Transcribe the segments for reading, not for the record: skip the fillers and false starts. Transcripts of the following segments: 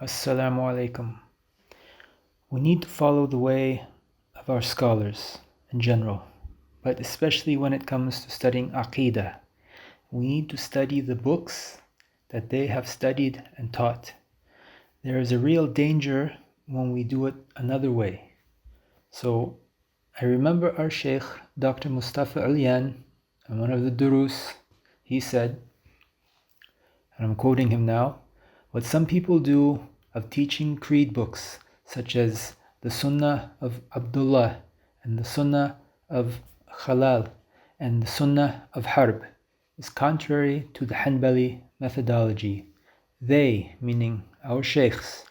Assalamu alaikum. We need to follow the way of our scholars in general, but especially when it comes to studying aqeeda. We need to study the books that they have studied and taught. There is a real danger when we do it another way. So I remember our Shaykh, Dr. Mustafa Aliyan, in one of the durus, he said, and I'm quoting him now, what some people do of teaching creed books, such as the Sunnah of Abdullah and the Sunnah of Khalal and the Sunnah of Harb, is contrary to the Hanbali methodology. They, meaning our sheikhs,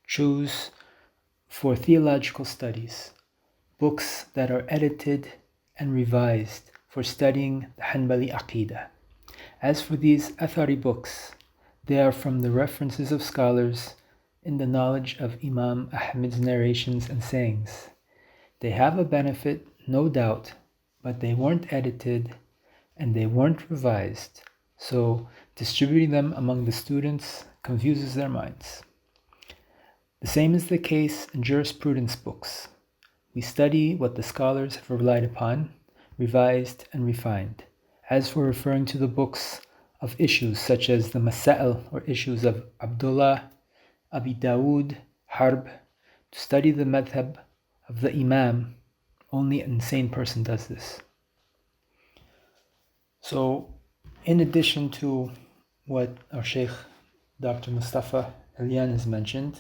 choose for theological studies books that are edited and revised for studying the Hanbali aqeeda. As for these Athari books, they are from the references of scholars in the knowledge of Imam Ahmed's narrations and sayings. They have a benefit, no doubt, but they weren't edited and they weren't revised, so distributing them among the students confuses their minds. The same is the case in jurisprudence books. We study what the scholars have relied upon, revised and refined. As for referring to the books of issues such as the Masail or issues of Abdullah, Abi Dawood, Harb, to study the madhab of the Imam, only an insane person does this. So, in addition to what our Shaykh Dr. Mustafa Aliyan has mentioned,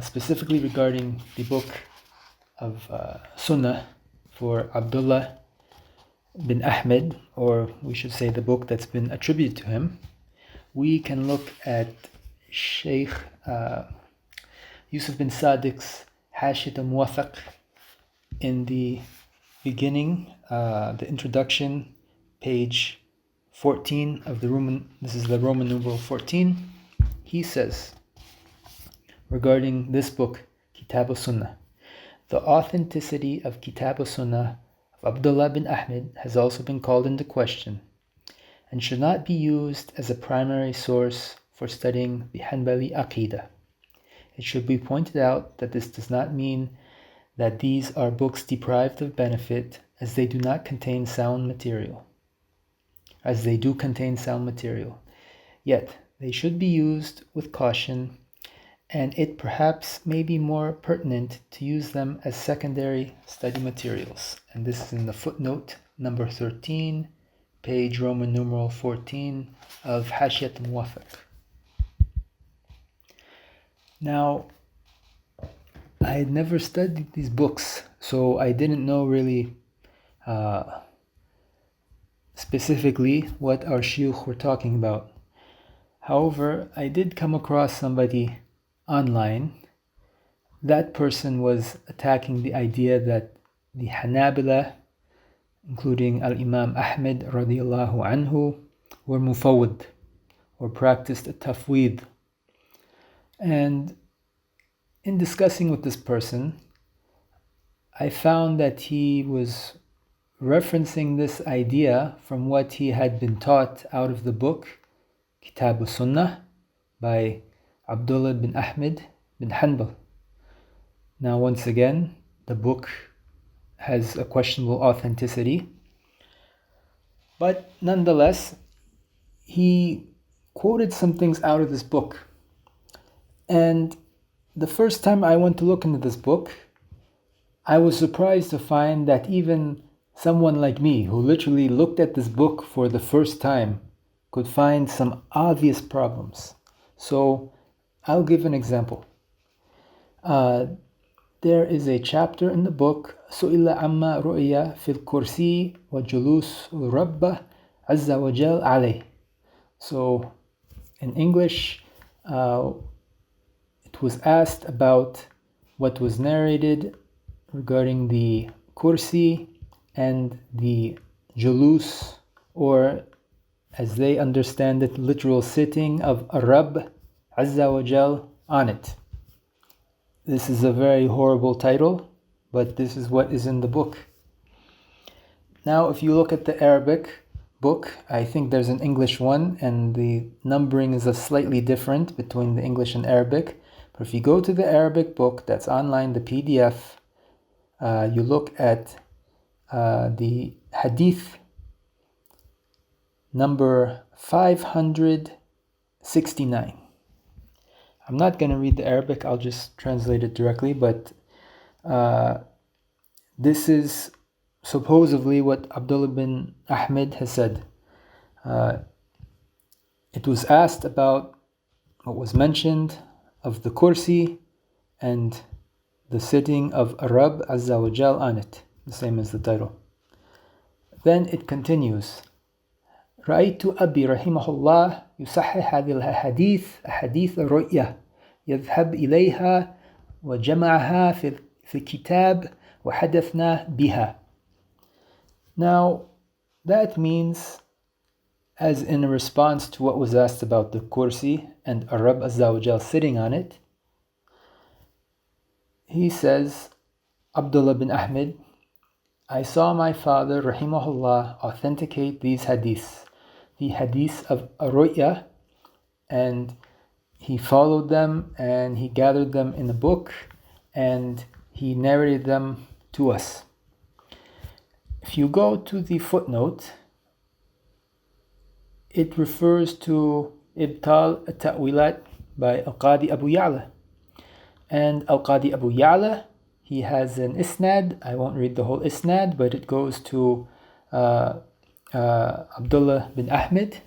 specifically regarding the book of Sunnah for Abdullah bin Ahmed, or we should say the book that's been attributed to him, we can look at Shaykh Yusuf bin Sadiq's Hashiyat al-Muwathaq in the beginning, the introduction, page 14 of the Roman, this is the Roman numeral 14. He says, regarding this book, Kitab al-Sunnah, the authenticity of Kitab al-Sunnah of Abdullah bin Ahmed has also been called into question and should not be used as a primary source for studying the Hanbali aqeeda. It should be pointed out that this does not mean that these are books deprived of benefit, as they do contain sound material. Yet, they should be used with caution, and it perhaps may be more pertinent to use them as secondary study materials. And this is in the footnote number 13, page Roman numeral 14 of Hashiyat al-Muwathaq. Now, I had never studied these books, so I didn't know really specifically what our shuyukh were talking about. However, I did come across somebody online. That person was attacking the idea that the Hanabila, including Imam Ahmed radiallahu anhu, were mufawwadh, or practiced a tafweed. And in discussing with this person, I found that he was referencing this idea from what he had been taught out of the book Kitab al-Sunnah by Abdullah bin Ahmed bin Hanbal. Now, once again, the book has a questionable authenticity, but nonetheless, he quoted some things out of this book. And the first time I went to look into this book, I was surprised to find that even someone like me, who literally looked at this book for the first time, could find some obvious problems. So I'll give an example. There is a chapter in the book, سُئِلَ عَمَّا رُؤِيَ فِي الْكُرْسِي وَجُلُوسُ الرَّبَّ عَزَّ وَجَلَّ عَلَيْهِ. So in English, it was asked about what was narrated regarding the kursi and the julus, or as they understand it, literal sitting of Rabb Azza wa Jal on it. This is a very horrible title, but this is what is in the book. Now, if you look at the Arabic, book. I think there's an English one, and the numbering is slightly different between the English and Arabic. But if you go to the Arabic book that's online, the PDF, you look at the hadith number 569. I'm not going to read the Arabic, I'll just translate it directly, but this is supposedly what Abdullah bin Ahmed has said. It was asked about what was mentioned of the kursi and the sitting of Rabb Azza wa Jal on it, the same as the title. Then it continues. رأيت أبي رحمه الله يصحح هذه الأحاديث أحاديث الرؤية يذهب إليها وجمعها في كتاب وحدثنا بها. Now that means, as in response to what was asked about the kursi and Rabb Azza wa Jal sitting on it, he says, Abdullah bin Ahmed, I saw my father rahimahullah authenticate these hadiths, the hadiths of Ru'ya, and he followed them and he gathered them in a book and he narrated them to us. If you go to the footnote, it refers to Ibtal al-Ta'wilat by al-Qadi Abu Ya'la. And al-Qadi Abu Ya'la, he has an isnad. I won't read the whole isnad, but it goes to Abdullah bin Ahmed,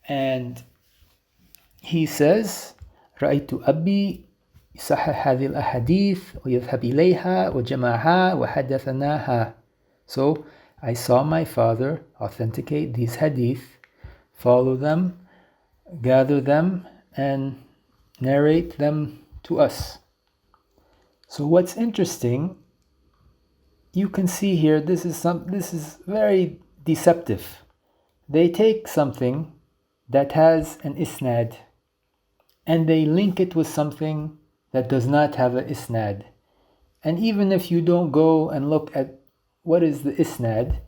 and he says, رأيت أبي يصحح هذه الأحاديث ويذهب إليها وجمعها وحدثناها. So I saw my father authenticate these hadith, follow them, gather them, and narrate them to us. So what's interesting, you can see here, this is very deceptive. They take something that has an isnad and they link it with something that does not have an isnad. And even if you don't go and look at what is the isnad,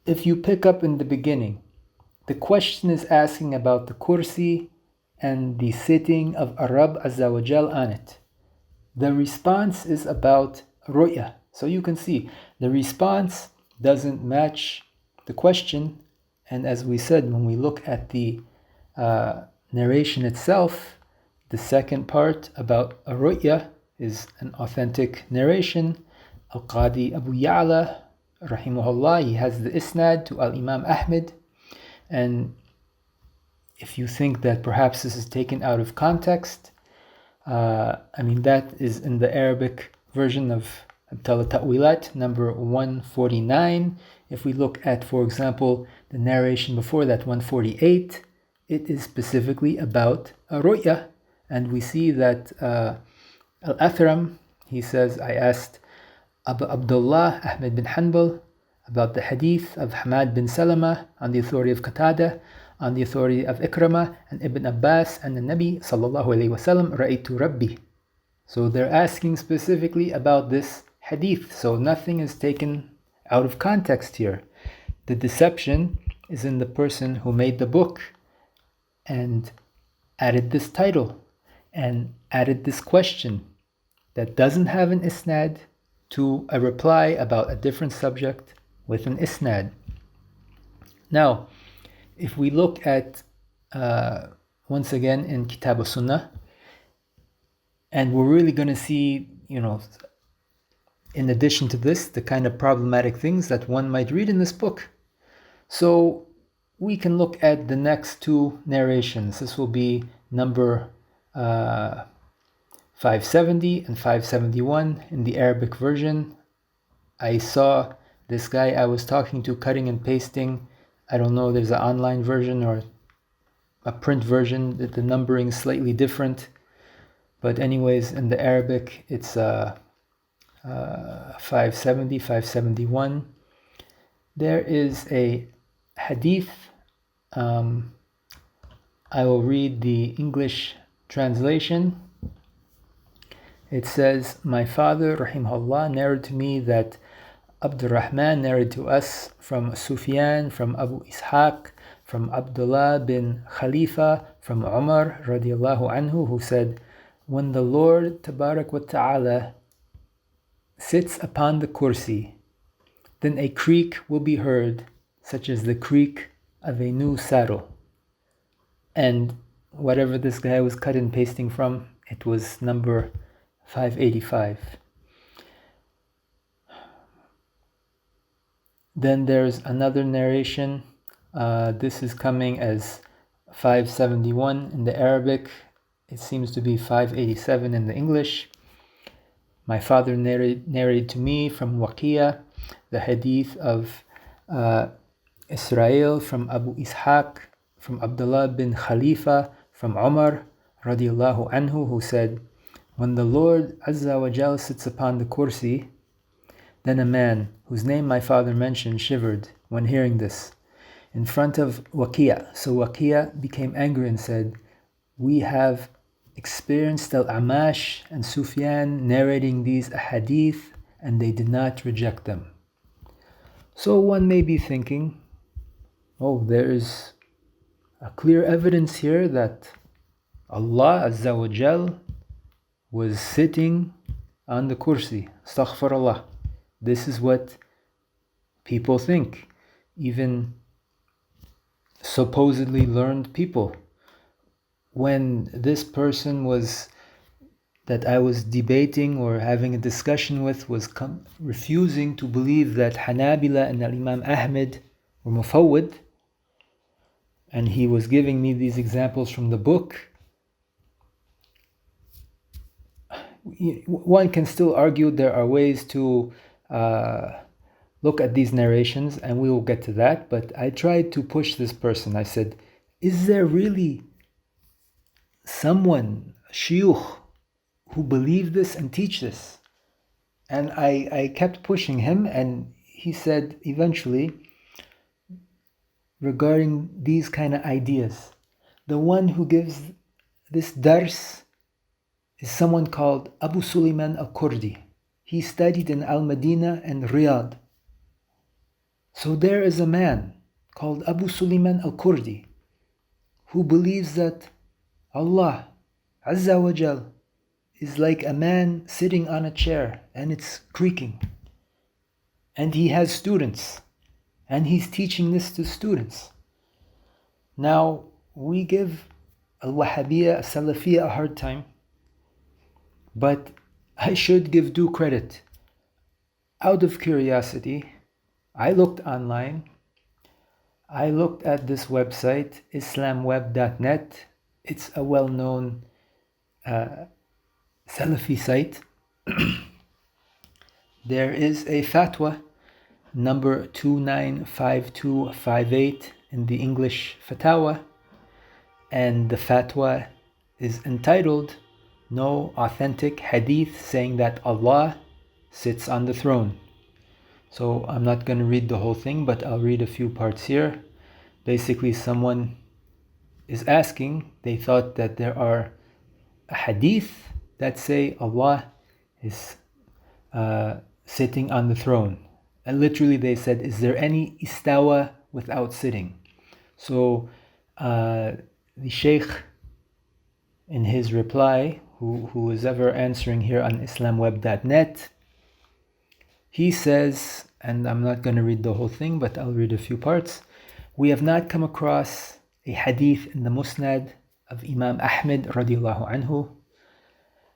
if you pick up in the beginning, the question is asking about the kursi and the sitting of Rabb Azza wa Jal on it. The response is about ru'ya. So you can see the response doesn't match the question. And as we said, when we look at the narration itself, the second part about ru'ya is an authentic narration. Al-Qadi Abu Ya'la, rahimahullah, he has the isnad to Imam Ahmed. And if you think that perhaps this is taken out of context, that is in the Arabic version of Ibtal al-Ta'wilat, number 149. If we look at, for example, the narration before that, 148, it is specifically about a ru'ya. And we see that Al-Athram, he says, I asked Abdullah Ahmed bin Hanbal about the hadith of Hamad bin Salama on the authority of Qatada, on the authority of Ikramah and Ibn Abbas and the Nabi sallallahu alayhi wasallam, Ra'aytu Rabbi. So they're asking specifically about this hadith. So nothing is taken out of context here. The deception is in the person who made the book and added this title and added this question that doesn't have an isnad to a reply about a different subject with an isnad. Now, if we look at, once again, in Kitab, a-Sunna, and we're really going to see, in addition to this, the kind of problematic things that one might read in this book. So we can look at the next two narrations. This will be number 570 and 571 in the Arabic version. I saw this guy I was talking to cutting and pasting. I don't know, there's an online version or a print version that the numbering is slightly different. But anyways, in the Arabic, it's 570, 571. There is a hadith. I will read the English translation. It says, my father, rahimahullah, narrated to me that Abdurrahman narrated to us from Sufyan, from Abu Ishaq, from Abdullah bin Khalifa, from Umar radiallahu anhu, who said, when the Lord Tabarak wa Ta'ala sits upon the kursi, then a creak will be heard, such as the creak of a new saddle. And whatever this guy was cut and pasting from, it was number 585. Then there's another narration. This is coming as 571 in the Arabic. It seems to be 587 in the English. My father narrated to me from Waqiyah the hadith of Israel, from Abu Ishaq, from Abdullah bin Khalifa, from Umar radiallahu anhu, who said, when the Lord Azza wa Jal sits upon the kursi, then a man, whose name my father mentioned, shivered when hearing this in front of Waqiyah. So Waqiyah became angry and said, we have experienced Al-Amash and Sufyan narrating these hadith, and they did not reject them. So one may be thinking, oh, there is a clear evidence here that Allah Azza wa Jal was sitting on the kursi. Astaghfirullah. This is what people think. Even supposedly learned people. When this person that I was debating or having a discussion with was refusing to believe that Hanabila and Imam Ahmed were mufawwadh, and he was giving me these examples from the book, one can still argue there are ways to look at these narrations, and we will get to that. But I tried to push this person. I said, is there really someone, shuyukh, who believe this and teach this? And I kept pushing him, and he said eventually, regarding these kind of ideas, the one who gives this dars is someone called Abu Sulaiman al-Kurdi. He studied in Al-Madinah and Riyadh. So there is a man called Abu Sulaiman al-Kurdi who believes that Allah Azza wa Jal is like a man sitting on a chair and it's creaking. And he has students and he's teaching this to students. Now we give al-Wahhabiyya, Selefis a hard time, but I should give due credit. Out of curiosity, I looked online. I looked at this website, islamweb.net. It's a well-known Salafi site. There is a fatwa, number 295258 in the English Fatawa, and the fatwa is entitled, no authentic hadith saying that Allah sits on the throne. So I'm not going to read the whole thing, but I'll read a few parts here. Basically, someone is asking, they thought that there are a hadith that say Allah is sitting on the throne. And literally they said, is there any istawa without sitting? So the Shaykh, in his reply, who is ever answering here on islamweb.net, he says, and I'm not going to read the whole thing, but I'll read a few parts. We have not come across a hadith in the Musnad of Imam Ahmed radiallahu anhu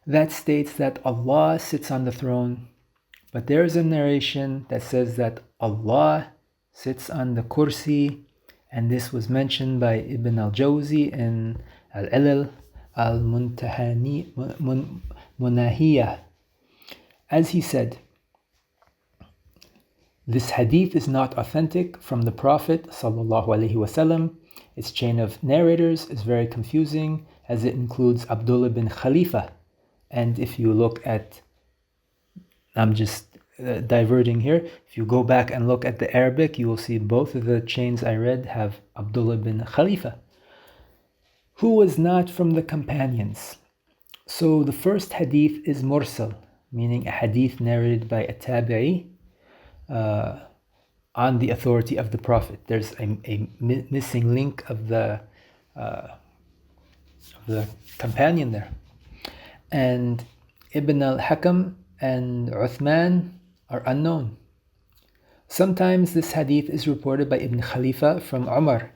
that states that Allah sits on the throne, but there is a narration that says that Allah sits on the kursi, and this was mentioned by Ibn al-Jawzi in al-Ilal al-Munahiyah. As he said, this hadith is not authentic from the Prophet sallallahu alaihi wasallam. Its chain of narrators is very confusing, as it includes Abdullah bin Khalifa. And if you look at, I'm just diverting here, if you go back and look at the Arabic, you will see both of the chains I read have Abdullah bin Khalifa, who was not from the companions. So the first hadith is mursal, meaning a hadith narrated by a tabi'i. on the authority of the Prophet. There's a missing link of the companion there. And Ibn al-Hakam and Uthman are unknown. Sometimes this hadith is reported by Ibn Khalifa from Umar,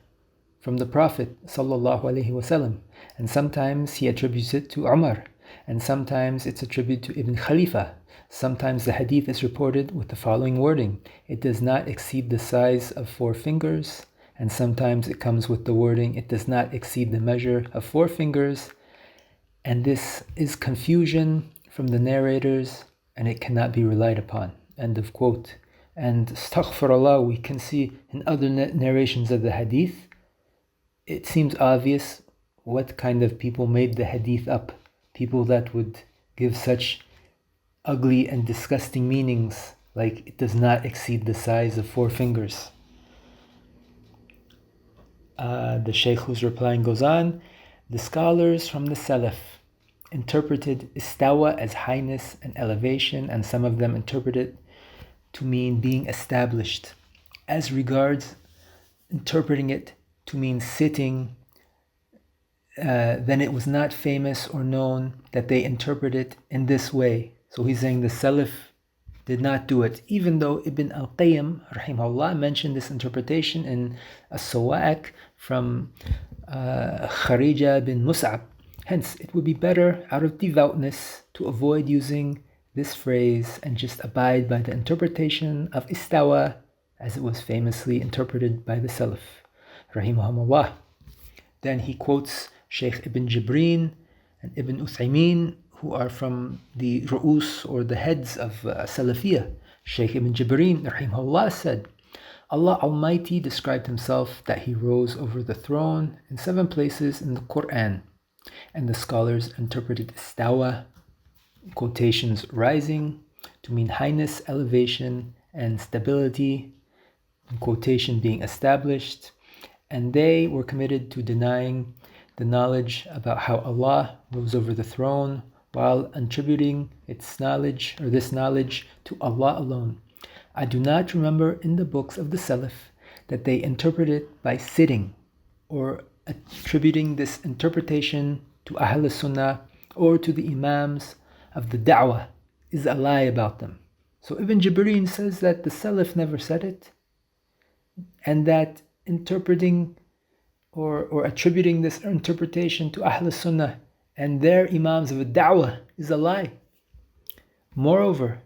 from the Prophet sallallahu alaihi wasallam, and sometimes he attributes it to Umar, and sometimes it's attributed to Ibn Khalifa. Sometimes the hadith is reported with the following wording: it does not exceed the size of 4 fingers, and sometimes it comes with the wording: it does not exceed the measure of 4 fingers, and this is confusion from the narrators, and it cannot be relied upon. End of quote. And astaghfirullah, we can see in other narrations of the hadith, it seems obvious what kind of people made the hadith up. People that would give such ugly and disgusting meanings, like it does not exceed the size of 4 fingers. The Shaykh who's replying goes on, the scholars from the Salaf interpreted istawa as highness and elevation, and some of them interpreted to mean being established. As regards interpreting it to mean sitting, then it was not famous or known that they interpret it in this way. So he's saying the Salaf did not do it, even though Ibn al-Qayyim rahimahullah mentioned this interpretation in as-Sawa'iq from Kharija bin Mus'ab. Hence, it would be better out of devoutness to avoid using this phrase and just abide by the interpretation of istawa as it was famously interpreted by the Salaf rahimahumullah. Then he quotes Shaykh Ibn Jibreen and Ibn Uthaymeen, who are from the ru'us or the heads of Salafiyah. Shaykh Ibn Jibreen rahimahullah said, Allah Almighty described himself that he rose over the throne in 7 places in the Quran, and the scholars interpreted istawa, quotations, rising, to mean highness, elevation, and stability, quotation being established, and they were committed to denying the knowledge about how Allah rose over the throne while attributing its knowledge or this knowledge to Allah alone. I do not remember in the books of the Salaf that they interpret it by sitting or attributing this interpretation to al-Sunnah or to the Imams of the Da'wah is a lie about them. So Ibn Jibreen says that the Salaf never said it, and that interpreting or attributing this interpretation to al-Sunnah and their Imams of the Da'wah is a lie. Moreover,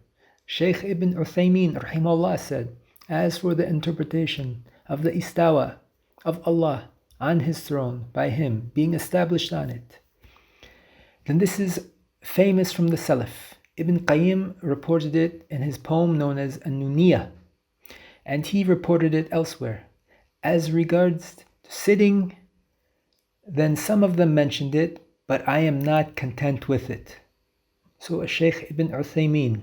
Shaykh Ibn Uthaymeen rahimahullah said, as for the interpretation of the istawa of Allah on his throne by him being established on it, then this is famous from the Salaf. Ibn Qayyim reported it in his poem known as An-Nuniyah, and he reported it elsewhere. As regards to sitting, then some of them mentioned it, but I am not content with it. So Shaykh Ibn Uthaymeen,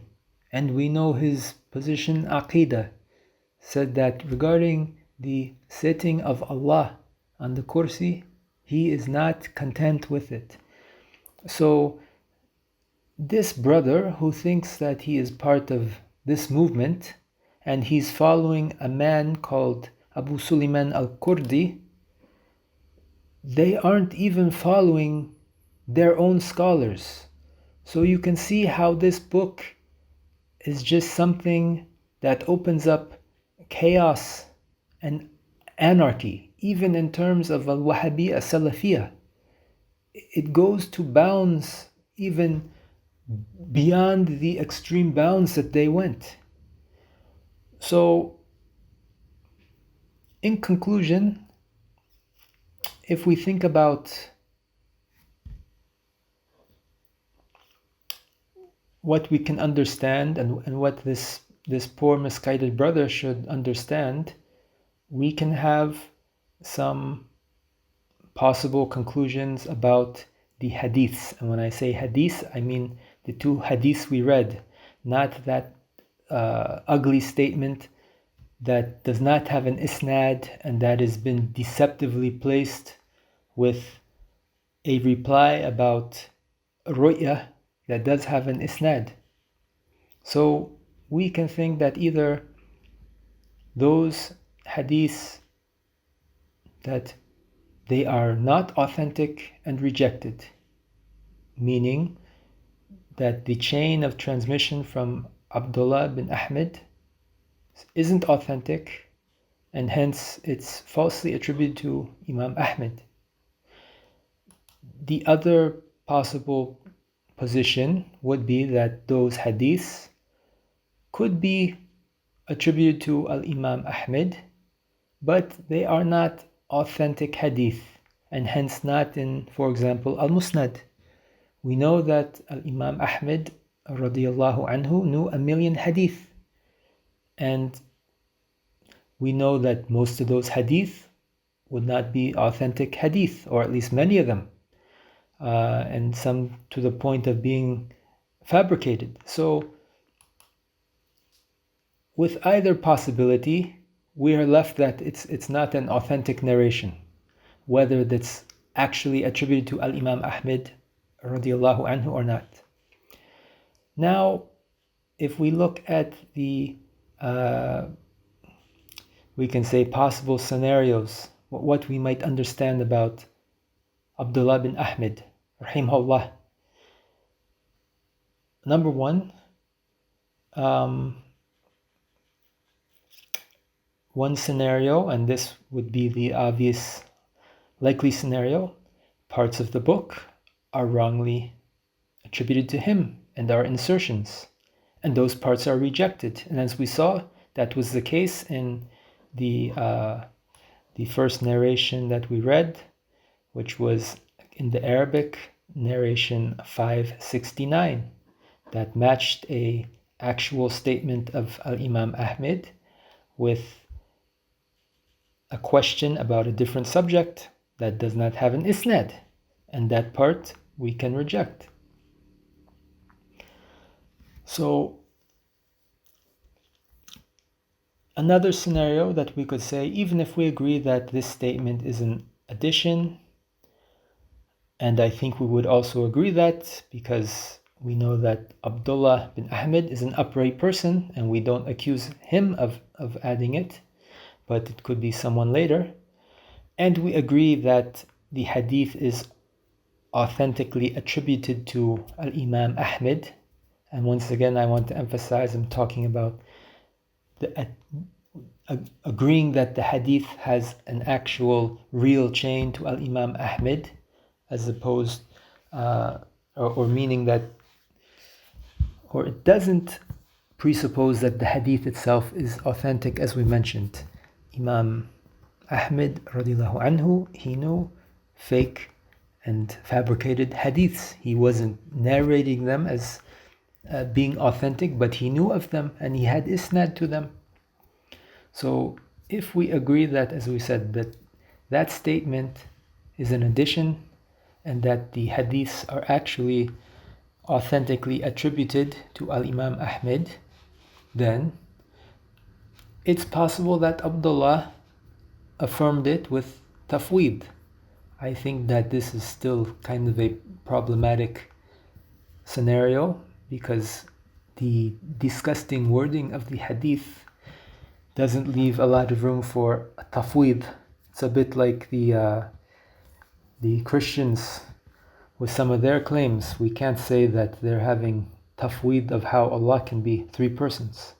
and we know his position aqeeda, said that regarding the sitting of Allah on the kursi, he is not content with it. So this brother who thinks that he is part of this movement and he's following a man called Abu Sulaiman al-Kurdi, they aren't even following their own scholars. So you can see how this book is just something that opens up chaos and anarchy, even in terms of al-Wahhabiyya, Salafiyya. It goes to bounds even beyond the extreme bounds that they went. So, in conclusion, if we think about what we can understand and what this poor misguided brother should understand, we can have some possible conclusions about the hadiths. And when I say hadiths, I mean the 2 hadiths we read, not that ugly statement that does not have an isnad and that has been deceptively placed with a reply about ru'ya that does have an isnad. So we can think that either those hadiths that they are not authentic and rejected, meaning that the chain of transmission from Abdullah bin Ahmed isn't authentic, and hence it's falsely attributed to Imam Ahmed. The other possible position would be that those hadiths could be attributed to Imam Ahmed, but they are not authentic hadith, and hence not in, for example, al-Musnad. We know that Imam Ahmed radiyallahu anhu knew 1,000,000 hadith, and we know that most of those hadith would not be authentic hadith, or at least many of them, and some to the point of being fabricated. So with either possibility, we are left that it's not an authentic narration, whether that's actually attributed to Imam Ahmed radiyallahu anhu or not. Now, if we look at the we can say possible scenarios, what we might understand about Abdullah bin Ahmed rahimahullah. Number one, one scenario, and this would be the obvious likely scenario, parts of the book are wrongly attributed to him and are insertions, and those parts are rejected. And as we saw, that was the case in the first narration that we read, which was in the Arabic narration 569, that matched a actual statement of Imam Ahmed with a question about a different subject that does not have an isnad, and that part we can reject. So another scenario that we could say, even if we agree that this statement is an addition, and I think we would also agree that because we know that Abdullah bin Ahmed is an upright person and we don't accuse him of adding it, but it could be someone later. And we agree that the hadith is authentically attributed to Imam Ahmed. And once again, I want to emphasize, I'm talking about agreeing that the hadith has an actual real chain to Imam Ahmed, as opposed, or meaning that, or it doesn't presuppose that the hadith itself is authentic, as we mentioned. Imam Ahmed radiyallahu anhu, he knew fake and fabricated hadiths. He wasn't narrating them as being authentic, but he knew of them and he had isnad to them. So if we agree that, as we said, that statement is an addition and that the hadiths are actually authentically attributed to Imam Ahmed, then it's possible that Abdullah affirmed it with tafweed. I think that this is still kind of a problematic scenario because the disgusting wording of the hadith doesn't leave a lot of room for tafweed. It's a bit like the Christians with some of their claims. We can't say that they're having tafweed of how Allah can be three persons.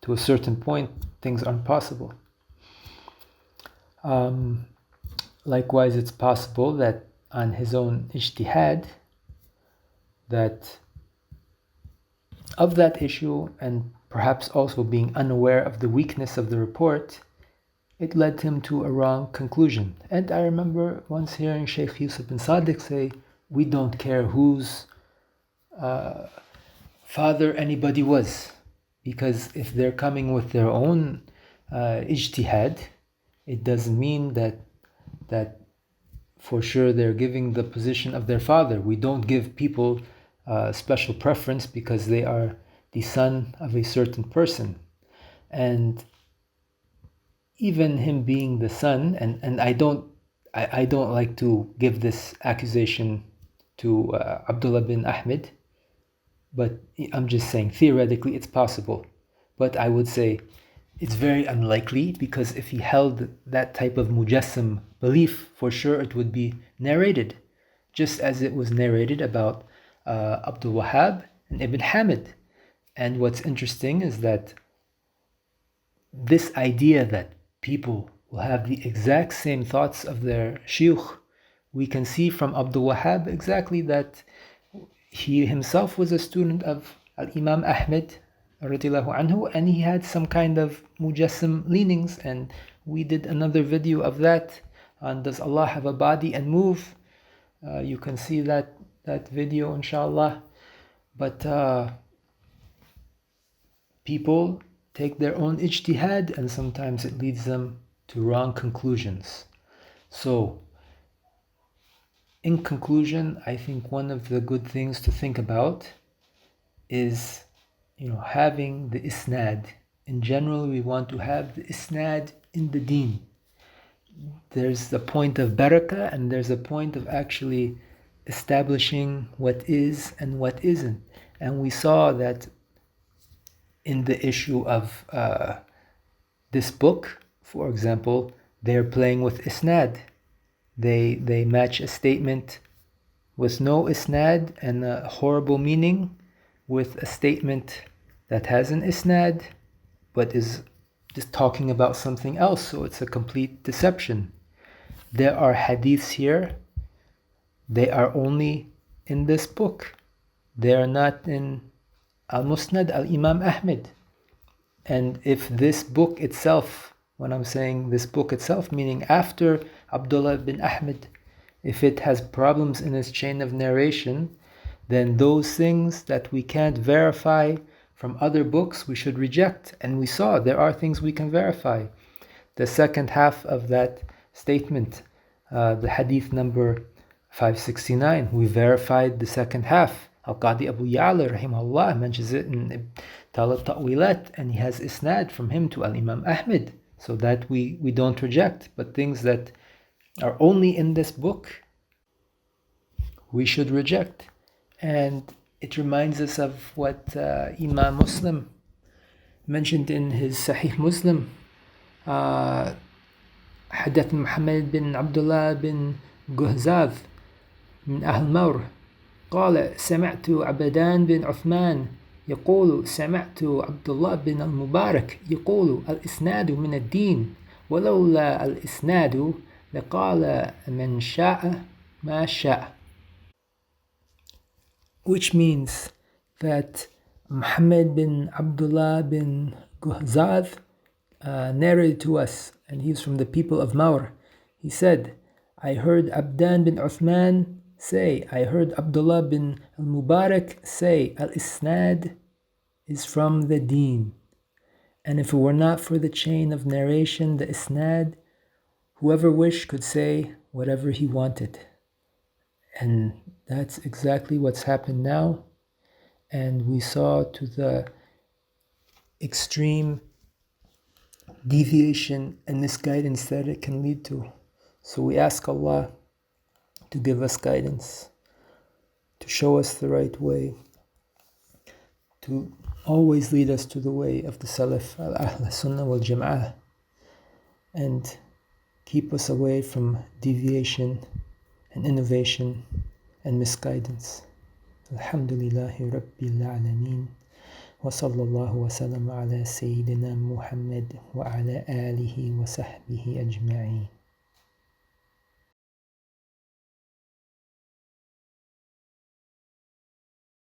To a certain point, things aren't possible. Likewise, it's possible that on his own ijtihad, that of that issue, and perhaps also being unaware of the weakness of the report, it led him to a wrong conclusion. And I remember once hearing Shaykh Yusuf bin Sadiq say, we don't care whose father anybody was, because if they're coming with their own ijtihad, it doesn't mean that for sure they're giving the position of their father. We don't give people special preference because they are the son of a certain person. And even him being the son, and I don't like to give this accusation to Abdullah bin Ahmed, but I'm just saying theoretically it's possible. But I would say It's very unlikely, because if he held that type of mujassim belief, for sure it would be narrated, just as it was narrated about Abdul Wahhab and Ibn Hamid. And what's interesting is that this idea that people will have the exact same thoughts of their shuyukh, we can see from Abdul Wahhab exactly that he himself was a student of Imam Ahmed radiallahu anhu, and he had some kind of mujassim leanings, and we did another video of that on does Allah have a body and move. You can see that video inshallah. But people take their own ijtihad, and sometimes it leads them to wrong conclusions. So in conclusion, I think one of the good things to think about is having the isnad. In general, we want to have the isnad in the deen. There's the point of barakah, and there's a point of actually establishing what is and what isn't. And we saw that in the issue of this book, for example, they're playing with isnad. They match a statement with no isnad and a horrible meaning with a statement that has an isnad but is just talking about something else, so it's a complete deception. There are hadiths here, they are only in this book. They are not in al-Musnad al-Imam Ahmed. And if this book itself, when I'm saying this book itself, meaning after Abdullah bin Ahmed, if it has problems in its chain of narration, then those things that we can't verify from other books, we should reject. And we saw there are things we can verify. The second half of that statement, the hadith number 569, we verified the second half. Al-Qadi Abu Ya'la rahimahullah mentions it in Ta'wilat, and he has isnad from him to Al-Imam Ahmed. So that we don't reject. But things that are only in this book, we should reject. And it reminds us of what Imam Muslim mentioned in his Sahih Muslim. حدث محمد بن عبد الله بن جهزاذ من أهل مور قال سمعت عبدان بن عثمان يقول سمعت عبد الله بن المبارك يقول الإسناد من الدين ولولا الإسناد لقال من شاء ما شاء. Which means that Muhammad bin Abdullah bin Guhzad narrated to us, and he's from the people of Maur. He said, I heard Abdan bin Uthman say, I heard Abdullah bin al-Mubarak say, al-Isnad is from the deen. And if it were not for the chain of narration, the Isnad, whoever wished could say whatever he wanted. And that's exactly what's happened now. And we saw to the extreme deviation and misguidance that it can lead to. So we ask Allah to give us guidance, to show us the right way, to always lead us to the way of the Salaf, al-Sunnah wal Jama'ah, and keep us away from deviation and innovation and misguidance. Alhamdulillahi Rabbil Alameen. Wa sallallahu wa sallam ala Sayyidina Muhammad wa ala alihi wa sahbihi ajma'een.